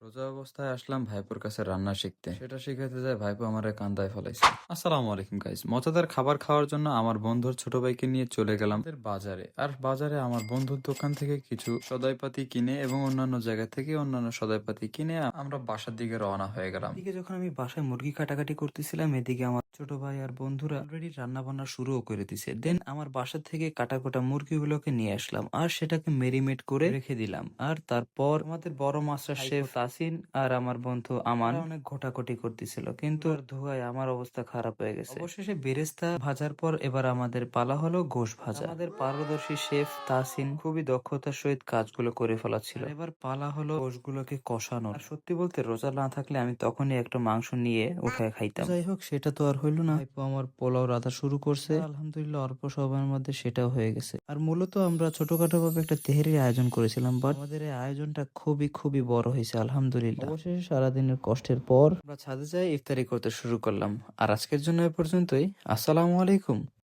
রোজা অবস্থায় আসলাম ভাইপোর কাছে রান্না শিখতে। সেটা শিখাতে যায় ভাইপো আমারে কান্দায় ফেলাইছে। আসসালামু আলাইকুম গাইস। মজাদার খাবার খাওয়ার জন্য আমার বন্ধুর ছোট ভাইকে নিয়ে চলে গেলাম আমাদের বাজারে। আর বাজারে আমার বন্ধুর দোকান থেকে কিছু সদাইপাতি কিনে এবং অন্যান্য জায়গা থেকে অন্যান্য সদাইপাতি কিনে আমরা বাসার দিকে রওনা হয়ে গেলাম। এদিকে যখন আমি বাসায় মুরগি কাটাকাটি করতেছিলাম, এদিকে আমার ছোট ভাই আর বন্ধুরা অলরেডি রান্না বান্না শুরুও করে দিছে। দেন আমার বাসা থেকে কাটা কোটা মুরগিগুলোকে নিয়ে আসলাম আর সেটাকে মেরিনেট করে রেখে দিলাম। আর তারপর আমাদের বড় মাস্টার শেফ তাসিন আর আমার বন্ধু আমান অনেক ঘোটাঘুটি করতেছিল, কিন্তু আর ধোঁয়ায় আমার অবস্থা খারাপ হয়ে গেছে। অবশেষে বেরেস্তা ভাজার পর এবার আমাদের পালা হলো গোশ ভাজা। আমাদের পারদর্শী শেফ তাসিন খুবই দক্ষতার সহিত কাজগুলো করে ফেলাচ্ছিল। আর এবার পালা হলো গোশগুলোকে কষানো। আর সত্যি বলতে রোজা না থাকলে আমি তখনই একটা মাংস নিয়ে উঠায় খাইতাম। যাই হোক, সেটা তো আর হইলো না। ভাইপো আমার পোলাও রাধা শুরু করছে। আলহামদুলিল্লাহ অল্প সময়ের মধ্যে সেটাও হয়ে গেছে। আর মূলত আমরা ছোটখাটো ভাবে একটা তেহারির আয়োজন করেছিলাম, বাট আমাদের এই আয়োজনটা খুবই খুবই বড় হয়েছে আলহামদুলিল্লাহ। অবশেষে সারাদিনের কষ্টের পর আমরা ছাদে যাই ইফতারি করতে শুরু করলাম। আর আজকের জন্য এ পর্যন্তই। আসসালামু আলাইকুম।